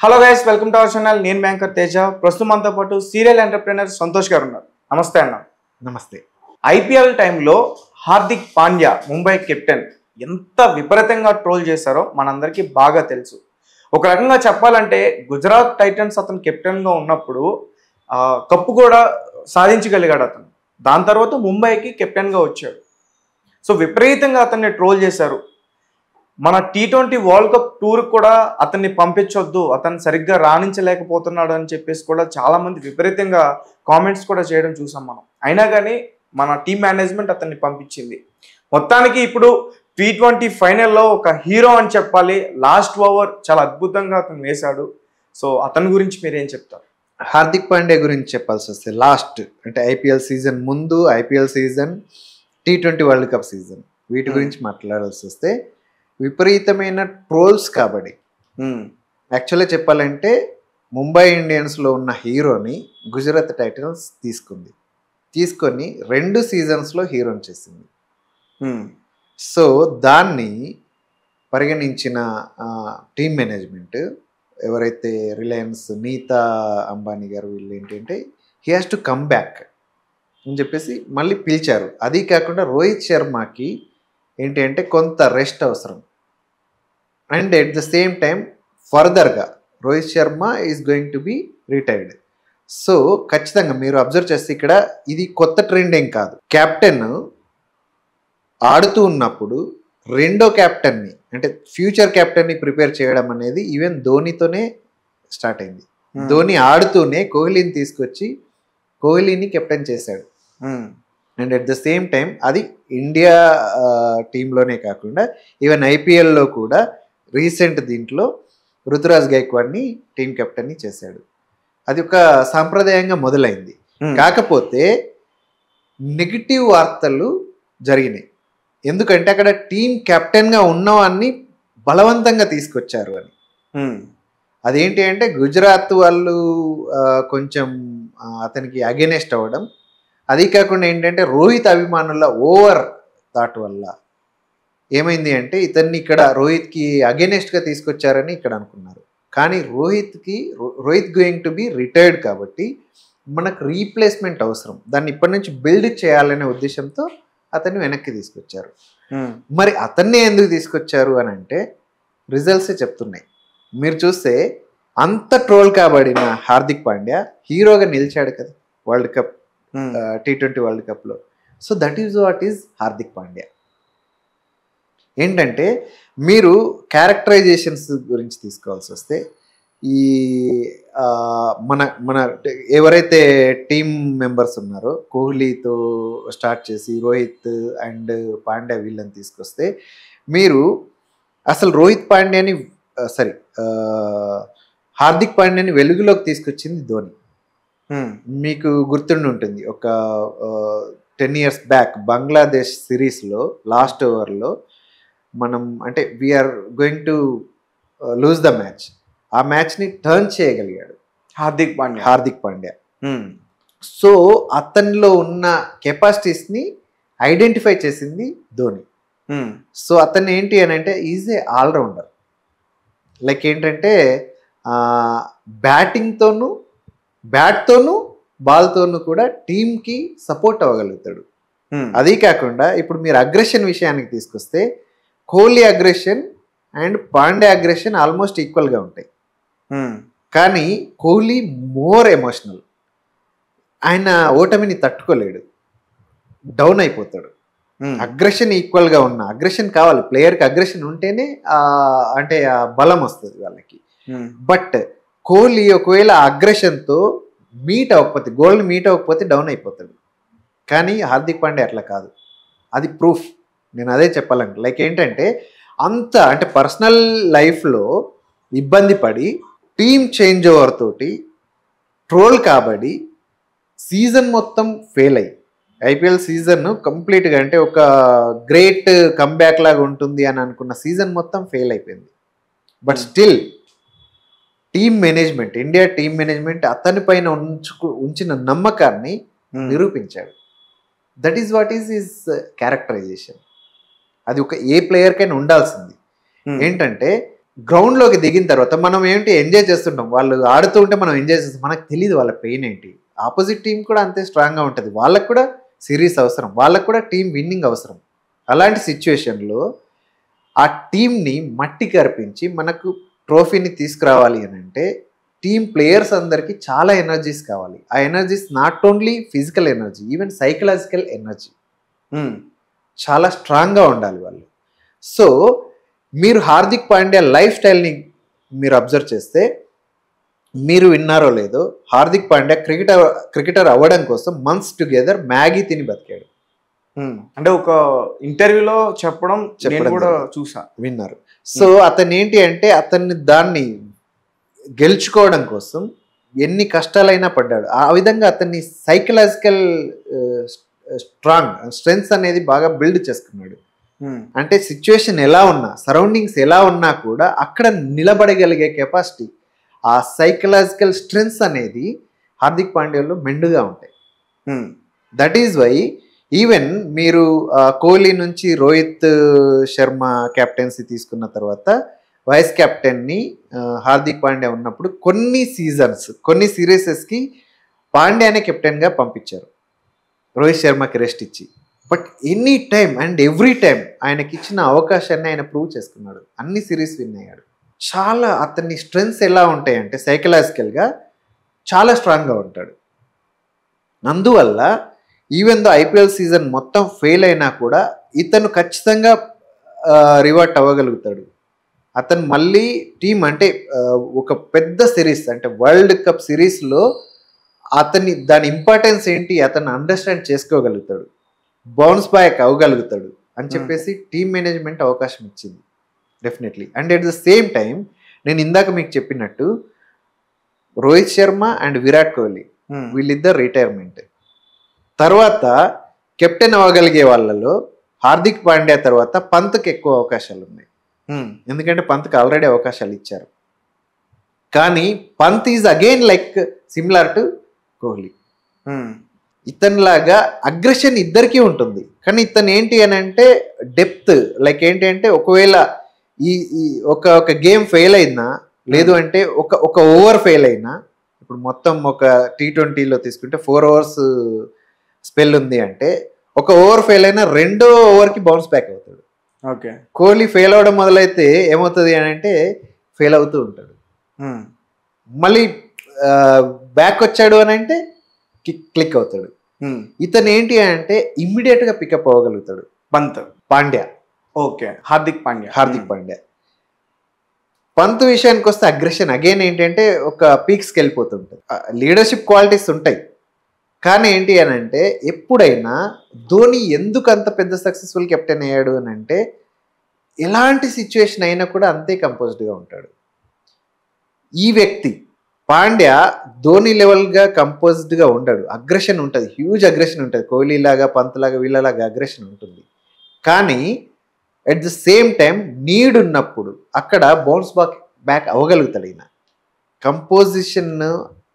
Hello guys, welcome to our channel. నేను banker Teja. ప్రస్తుతం మనతో పాటు సీరియల్ ఎంటర్ప్రెనర్ సంతోష్ గారు ఉన్నారు. నమస్తే అన్న. నమస్తే. ఐపీఎల్ టైంలో హార్దిక్ పాండ్యా ముంబై కెప్టెన్ ఎంత విపరీతంగా ట్రోల్ చేశారో మనందరికీ బాగా తెలుసు. ఒక రకంగా చెప్పాలంటే గుజరాత్ టైటన్స్ అతను కెప్టెన్గా ఉన్నప్పుడు కప్పు కూడా సాధించగలిగాడు అతను. దాని తర్వాత ముంబైకి కెప్టెన్గా వచ్చాడు. సో విపరీతంగా అతన్ని ట్రోల్ చేశారు. మన T20 వరల్డ్ కప్ టూర్ కూడా అతన్ని పంపించొద్దు, అతను సరిగ్గా రాణించలేకపోతున్నాడు అని చెప్పేసి కూడా చాలామంది విపరీతంగా కామెంట్స్ కూడా చేయడం చూసాం మనం. అయినా కానీ మన టీమ్ మేనేజ్మెంట్ అతన్ని పంపించింది. మొత్తానికి ఇప్పుడు T20 ఫైనల్లో ఒక హీరో అని చెప్పాలి. లాస్ట్ ఓవర్ చాలా అద్భుతంగా అతను వేశాడు. సో అతని గురించి మీరు ఏం చెప్తారు? హార్దిక్ పాండ్యా గురించి చెప్పాల్సి వస్తే లాస్ట్ అంటే ఐపీఎల్ సీజన్ ముందు, IPL season, T20 world cup season, వీటి గురించి మాట్లాడాల్సి వస్తే విపరీతమైన ట్రోల్స్ కాబట్టి యాక్చువల్గా చెప్పాలంటే ముంబై ఇండియన్స్లో ఉన్న హీరోని గుజరాత్ టైటన్స్ తీసుకొని 2 సీజన్స్లో హీరోని చేసింది. సో దాన్ని పరిగణించిన టీమ్ మేనేజ్మెంట్ ఎవరైతే రిలయన్స్ నీతా అంబానీ గారు వీళ్ళు ఏంటంటే he has to come back అని చెప్పేసి మళ్ళీ పిలిచారు. అది కాకుండా రోహిత్ శర్మకి ఏంటి అంటే కొంత రెస్ట్ అవసరం. And at the same time ఫర్దర్గా Rohit Sharma is going to be retired. So ఖచ్చితంగా మీరు అబ్జర్వ్ చేస్తే ఇక్కడ ఇది కొత్త ట్రెండ్ ఏం కాదు. కెప్టెన్ ఆడుతూ ఉన్నప్పుడు రెండో కెప్టెన్ని అంటే ఫ్యూచర్ కెప్టెన్ని ప్రిపేర్ చేయడం అనేది ఈవెన్ ధోనితోనే స్టార్ట్ అయింది. ధోని ఆడుతూనే కోహ్లీని తీసుకొచ్చి కోహ్లీని కెప్టెన్ చేశాడు. And at the same time అది ఇండియా టీంలోనే కాకుండా ఈవెన్ ఐపీఎల్లో కూడా రీసెంట్ దీంట్లో రుతురాజ్ గైక్వాడ్ని టీం కెప్టెన్ని చేశాడు. అది ఒక సాంప్రదాయంగా మొదలైంది. కాకపోతే నెగిటివ్ వార్తలు జరిగినాయి. ఎందుకంటే అక్కడ టీం కెప్టెన్గా ఉన్నవాన్ని బలవంతంగా తీసుకొచ్చారు అని. అదేంటి అంటే గుజరాత్ వాళ్ళు కొంచెం అతనికి అగెనెస్ట్ అవ్వడం, అది కాకుండా ఏంటంటే రోహిత్ అభిమానుల ఓవర్ థాట్ వల్ల ఏమైంది అంటే ఇతన్ని ఇక్కడ రోహిత్కి అగెనెస్ట్గా తీసుకొచ్చారని ఇక్కడ అనుకున్నారు. కానీ Rohit going to be retired కాబట్టి మనకు రీప్లేస్మెంట్ అవసరం, దాన్ని ఇప్పటి నుంచి బిల్డ్ చేయాలనే ఉద్దేశంతో అతన్ని వెనక్కి తీసుకొచ్చారు. మరి అతన్నే ఎందుకు తీసుకొచ్చారు అని అంటే రిజల్ట్సే చెప్తున్నాయి. మీరు చూస్తే అంత ట్రోల్ కాబడిన హార్దిక్ పాండ్యా హీరోగా నిలిచాడు కదా వరల్డ్ కప్, T20 వరల్డ్ కప్లో. So that is what is Hardik Pandya. ఏంటంటే మీరు క్యారెక్టరైజేషన్స్ గురించి తీసుకోవాల్సి వస్తే ఈ మన ఎవరైతే టీమ్ మెంబర్స్ ఉన్నారో కోహ్లీతో స్టార్ట్ చేసి రోహిత్ అండ్ పాండ్యా వీళ్ళని తీసుకొస్తే మీరు అసలు హార్దిక్ పాండ్యాని వెలుగులోకి తీసుకొచ్చింది ధోని. మీకు గుర్తుండి ఉంటుంది ఒక 10 years బ్యాక్ బంగ్లాదేశ్ సిరీస్లో లాస్ట్ ఓవర్లో మనం అంటే we're going to lose the match, ఆ మ్యాచ్ని టర్న్ చేయగలిగాడు హార్దిక్ పాండ్యా. సో అతనిలో ఉన్న కెపాసిటీస్ని ఐడెంటిఫై చేసింది ధోని. సో అతను ఏంటి అని అంటే ఈజ్ ఏ ఆల్రౌండర్. లైక్ ఏంటంటే బ్యాట్తోనూ బాల్తోనూ కూడా టీంకి సపోర్ట్ అవ్వగలుగుతాడు. అది కాకుండా ఇప్పుడు మీరు అగ్రెషన్ విషయానికి తీసుకొస్తే Kohli aggression and Pandya aggression almost ఈక్వల్గా ఉంటాయి. కానీ కోహ్లీ మోర్ ఎమోషనల్. ఆయన ఓటమిని తట్టుకోలేడు, డౌన్ అయిపోతాడు. అగ్రెషన్ ఈక్వల్గా ఉన్న అగ్రెషన్ కావాలి ప్లేయర్కి, అగ్రెషన్ ఉంటేనే అంటే ఆ బలం వస్తుంది వాళ్ళకి. బట్ కోహ్లీ ఒకవేళ అగ్రెషన్తో గోల్ని మీట్ అవ్వకపోతే డౌన్ అయిపోతాడు. కానీ హార్దిక్ పాండ్యా అట్లా కాదు. అది ప్రూఫ్. నేను అదే చెప్పాలంటే లైక్ ఏంటంటే అంత అంటే పర్సనల్ లైఫ్లో ఇబ్బంది పడి టీమ్ చేంజ్ ఓవర్ తోటి ట్రోల్ కాబట్టి సీజన్ మొత్తం ఫెయిల్ అయ్యి ఐపీఎల్ సీజన్ కంప్లీట్గా అంటే ఒక గ్రేట్ కంబ్యాక్ లాగా ఉంటుంది అని అనుకున్న సీజన్ మొత్తం ఫెయిల్ అయిపోయింది. But still India team management అతని పైన ఉంచిన నమ్మకాన్ని నిరూపించాడు. That is what is his characterization. అది ఒక ఏ ప్లేయర్కైనా ఉండాల్సింది. ఏంటంటే గ్రౌండ్లోకి దిగిన తర్వాత మనం ఏంటి ఎంజాయ్ చేస్తుంటాం, వాళ్ళు ఆడుతూ ఉంటే మనం ఎంజాయ్ చేస్తాం, మనకు తెలియదు వాళ్ళ పెయిన్ ఏంటి. ఆపోజిట్ టీం కూడా అంతే స్ట్రాంగ్గా ఉంటుంది, వాళ్ళకు కూడా సిరీస్ అవసరం, వాళ్ళకు కూడా టీం విన్నింగ్ అవసరం. అలాంటి సిచ్యువేషన్లో ఆ టీంని మట్టి కరిపించి మనకు ట్రోఫీని తీసుకురావాలి అని అంటే టీం ప్లేయర్స్ అందరికీ చాలా ఎనర్జీస్ కావాలి. ఆ energies not only physical energy, even psychological energy చాలా స్ట్రాంగ్గా ఉండాలి వాళ్ళు. సో మీరు హార్దిక్ పాండ్యా లైఫ్ స్టైల్ని మీరు అబ్జర్వ్ చేస్తే, మీరు విన్నారో లేదో, హార్దిక్ పాండ్యా క్రికెటర్ అవ్వడం కోసం మంత్స్ టుగెదర్ మ్యాగీ తిని బతికాడు. అంటే ఒక ఇంటర్వ్యూలో చెప్పడం కూడా చూసా, విన్నారు. సో అతను ఏంటి అంటే అతన్ని దాన్ని గెలుచుకోవడం కోసం ఎన్ని కష్టాలైనా పడ్డాడు. ఆ విధంగా అతన్ని సైకలాజికల్ స్ట్రెంగ్త్ అనేది బాగా బిల్డ్ చేసుకున్నాడు. అంటే సిచ్యువేషన్ ఎలా ఉన్నా, సరౌండింగ్స్ ఎలా ఉన్నా కూడా అక్కడ నిలబడగలిగే కెపాసిటీ, ఆ సైకలాజికల్ స్ట్రెంగ్త్ అనేది హార్దిక్ పాండ్యాలో మెండుగా ఉంటాయి. దట్ ఈజ్ వై ఈవెన్ మీరు కోహ్లీ నుంచి రోహిత్ శర్మ కెప్టెన్సీ తీసుకున్న తర్వాత వైస్ కెప్టెన్ని హార్దిక్ పాండ్యా ఉన్నప్పుడు కొన్ని సిరీసెస్కి పాండ్యానే కెప్టెన్గా పంపించారు, రోహిత్ శర్మకి రెస్ట్ ఇచ్చి. But any time and every time ఆయనకి ఇచ్చిన అవకాశాన్ని ఆయన ప్రూవ్ చేసుకున్నాడు, అన్ని సిరీస్ విన్ అయ్యాడు. చాలా అతని స్ట్రెంగ్స్ ఎలా ఉంటాయంటే సైకలాజికల్గా చాలా స్ట్రాంగ్గా ఉంటాడు. అందువల్ల ఈవెన్ దో ఐపీఎల్ సీజన్ మొత్తం ఫెయిల్ అయినా కూడా ఇతను ఖచ్చితంగా రివర్ట్ అవ్వగలుగుతాడు. అతను మళ్ళీ టీం అంటే ఒక పెద్ద సిరీస్ అంటే వరల్డ్ కప్ సిరీస్లో దాని ఇంపార్టెన్స్ ఏంటి అతను అండర్స్టాండ్ చేసుకోగలుగుతాడు, బౌన్స్ బ్యాక్ అవ్వగలుగుతాడు అని చెప్పేసి టీం మేనేజ్మెంట్ అవకాశం ఇచ్చింది definitely. And at the same time నేను ఇందాక మీకు చెప్పినట్టు రోహిత్ శర్మ అండ్ విరాట్ కోహ్లీ వీళ్ళిద్దరు రిటైర్మెంట్ తర్వాత కెప్టెన్ అవ్వగలిగే వాళ్ళలో హార్దిక్ పాండ్యా తర్వాత పంత్కి ఎక్కువ అవకాశాలు ఉన్నాయి. ఎందుకంటే పంత్కి ఆల్రెడీ అవకాశాలు ఇచ్చారు. కానీ Pant is again like similar to Kohli. ఇతనిలాగా అగ్రెషన్ ఇద్దరికీ ఉంటుంది, కానీ ఇతను ఏంటి అని అంటే డెప్త్, లైక్ ఏంటి అంటే ఒకవేళ ఈ ఒక గేమ్ ఫెయిల్ అయినా, లేదు అంటే ఒక ఓవర్ ఫెయిల్ అయినా, ఇప్పుడు మొత్తం ఒక T20లో తీసుకుంటే 4 overs స్పెల్ ఉంది అంటే ఒక ఓవర్ ఫెయిల్ అయినా రెండో ఓవర్కి బౌన్స్ బ్యాక్ అవుతాడు. ఓకే, కోహ్లీ ఫెయిల్ అవడం మొదలైతే ఏమవుతుంది అని అంటే ఫెయిల్ అవుతూ ఉంటాడు, మళ్ళీ బ్యాక్ వచ్చాడు అని అంటే క్లిక్ అవుతాడు. ఇతను ఏంటి అంటే ఇమ్మీడియట్ గా పికప్ అవ్వగలుగుతాడు. పాండ్యా ఓకే, హార్దిక్ పాండ్యా పంత్ విషయానికి వస్తే అగ్రెషన్ అగైన్ ఏంటంటే ఒక పీక్స్కి వెళ్ళిపోతుంటాయి, లీడర్షిప్ క్వాలిటీస్ ఉంటాయి. కానీ ఏంటి అని అంటే ఎప్పుడైనా ధోని ఎందుకు అంత పెద్ద సక్సెస్ఫుల్ కెప్టెన్ అయ్యాడు అని అంటే ఎలాంటి సిచ్యువేషన్ అయినా కూడా అంతే కంపోజ్డ్గా ఉంటాడు. ఈ వ్యక్తి పాండ్యా ధోని లెవెల్గా కంపోజ్డ్గా ఉండడు, అగ్రెషన్ ఉంటుంది, హ్యూజ్ అగ్రెషన్ ఉంటుంది, కోహ్లీ లాగా పంత్ లాగా వీళ్ళలాగా అగ్రెషన్ ఉంటుంది. కానీ at the same time need ఉన్నప్పుడు అక్కడ బౌన్స్ బ్యాక్ అవ్వగలుగుతాడు, ఈయన కంపోజిషన్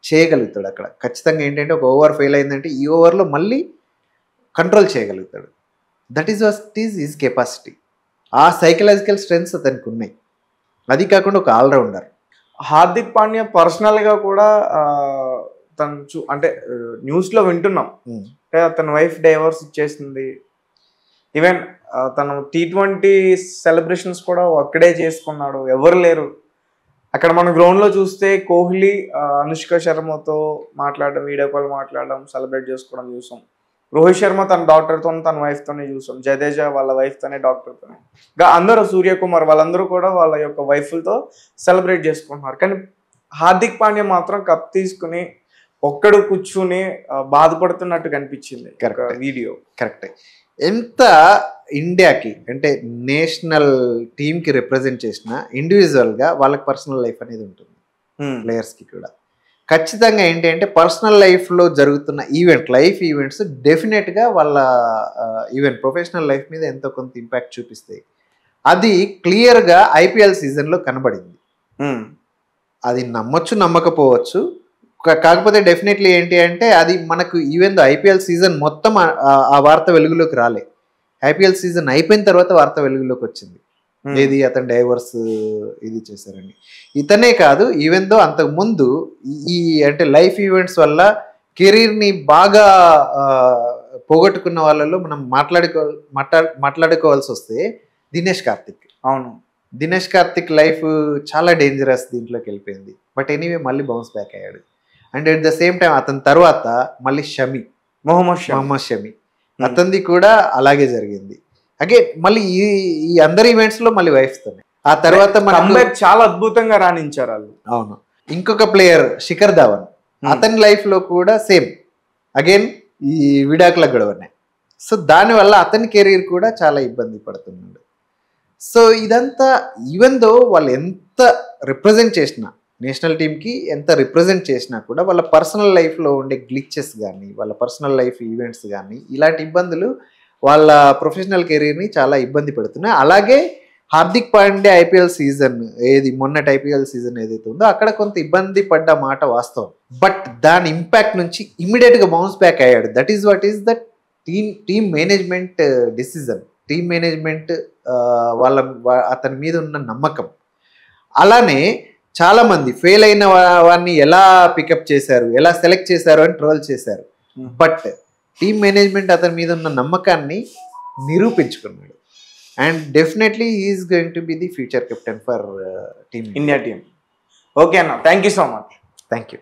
చేయగలుగుతాడు. అక్కడ ఖచ్చితంగా ఏంటంటే ఒక ఓవర్ ఫెయిల్ అయిందంటే ఈ ఓవర్లో మళ్ళీ కంట్రోల్ చేయగలుగుతాడు. That is what is his capacity. ఆ సైకలాజికల్ స్ట్రెంగ్స్ అతనికి ఉన్నాయి. అది కాకుండా ఒక ఆల్రౌండర్. హార్దిక్ పాండ్యా పర్సనల్గా కూడా తను అంటే న్యూస్లో వింటున్నాం, అంటే అతని వైఫ్ డైవర్స్ ఇచ్చేసింది, ఈవెన్ తను T20 సెలబ్రేషన్స్ కూడా ఒక్కడే చేసుకున్నాడు, ఎవరు లేరు అక్కడ. మనం గ్రౌండ్లో చూస్తే కోహ్లీ అనుష్క శర్మతో మాట్లాడడం, వీడియో కాల్ మాట్లాడడం, సెలబ్రేట్ చేసుకోవడం చూసాం. రోహిత్ శర్మ తన డాక్టర్తో, తన వైఫ్తోనే చూసాం. జడేజా వాళ్ళ వైఫ్తోనే, డాక్టర్తోనే, ఇంకా అందరూ సూర్యకుమార్ వాళ్ళందరూ కూడా వాళ్ళ యొక్క వైఫ్లతో సెలబ్రేట్ చేసుకుంటున్నారు. కానీ హార్దిక్ పాండ్యా మాత్రం కప్ తీసుకుని ఒక్కడు కూర్చుని బాధపడుతున్నట్టు కనిపించింది వీడియో. కరెక్టే. ఎంత ఇండియాకి అంటే నేషనల్ టీమ్కి రిప్రజెంట్ చేసిన ఇండివిజువల్గా వాళ్ళకి పర్సనల్ లైఫ్ అనేది ఉంటుంది, ప్లేయర్స్కి కూడా. ఖచ్చితంగా ఏంటి అంటే పర్సనల్ లైఫ్లో జరుగుతున్న లైఫ్ ఈవెంట్స్ డెఫినెట్గా వాళ్ళ ఈవెన్ ప్రొఫెషనల్ లైఫ్ మీద ఎంతో కొంత ఇంపాక్ట్ చూపిస్తాయి. అది క్లియర్గా ఐపీఎల్ సీజన్లో కనబడింది. అది నమ్మొచ్చు నమ్మకపోవచ్చు, కాకపోతే డెఫినెట్లీ ఏంటి అంటే అది మనకు ఈవెన్ ఐపీఎల్ సీజన్ మొత్తం ఆ వార్త వెలుగులోకి రాలే, ఐపీఎల్ సీజన్ అయిపోయిన తర్వాత వార్త వెలుగులోకి వచ్చింది. ఏది అతను డైవర్స్ ఇది చేశారని. ఇతనే కాదు, ఈవెన్ దో అంతకు ముందు ఈ అంటే లైఫ్ ఈవెంట్స్ వల్ల కెరీర్ని బాగా పోగొట్టుకున్న వాళ్ళలో మనం మాట్లాడుకోవాల్సి వస్తే దినేష్ కార్తిక్. అవును, దినేష్ కార్తిక్ లైఫ్ చాలా డేంజరస్ దీంట్లోకి వెళ్ళిపోయింది. బట్ ఎనీవే మళ్ళీ బౌన్స్ బ్యాక్ అయ్యాడు. And at the same time అతని తర్వాత మళ్ళీ మొహమ్మద్ షమి అతనిది కూడా అలాగే జరిగింది. అగైన్ మళ్ళీ ఈ అందరి ఈవెంట్స్ లో మళ్ళీ వైఫ్స్ తోనే. ఆ తర్వాత చాలా అద్భుతంగా రాణించారు వాళ్ళు. అవును, ఇంకొక ప్లేయర్ శిఖర్ ధవన్, అతని లైఫ్ లో కూడా సేమ్ అగైన్ ఈ విడాకుల గొడవనే. సో దానివల్ల అతని కెరీర్ కూడా చాలా ఇబ్బంది పడుతున్నాడు. సో ఇదంతా ఈవెన్ దో వాళ్ళు ఎంత రిప్రజెంట్ చేసినా, నేషనల్ టీంకి ఎంత రిప్రజెంట్ చేసినా కూడా వాళ్ళ పర్సనల్ లైఫ్లో ఉండే గ్లిచెస్ కానీ, వాళ్ళ పర్సనల్ లైఫ్ ఈవెంట్స్ కానీ, ఇలాంటి ఇబ్బందులు వాళ్ళ ప్రొఫెషనల్ కెరీర్ని చాలా ఇబ్బంది పెడుతున్నాయి. అలాగే హార్దిక్ పాండ్యా ఐపీఎల్ సీజన్ మొన్నటి ఐపీఎల్ సీజన్ ఏదైతే ఉందో అక్కడ కొంత ఇబ్బంది పడ్డ మాట వాస్తవం. బట్ దాని ఇంపాక్ట్ నుంచి ఇమ్మీడియట్గా బౌన్స్ బ్యాక్ అయ్యాడు. That is what is that team management decision, team management అతని మీద ఉన్న నమ్మకం. అలానే చాలా మంది ఫెయిల్ అయిన వారిని ఎలా పికప్ చేశారు, ఎలా సెలెక్ట్ చేశారు అని ట్రోల్ చేశారు. బట్ టీమ్ మేనేజ్మెంట్ అతని మీద ఉన్న నమ్మకాన్ని నిరూపించుకున్నాడు. And definitely is going to be the future captain for India team. Okay అన్న, thank you so much. Thank you.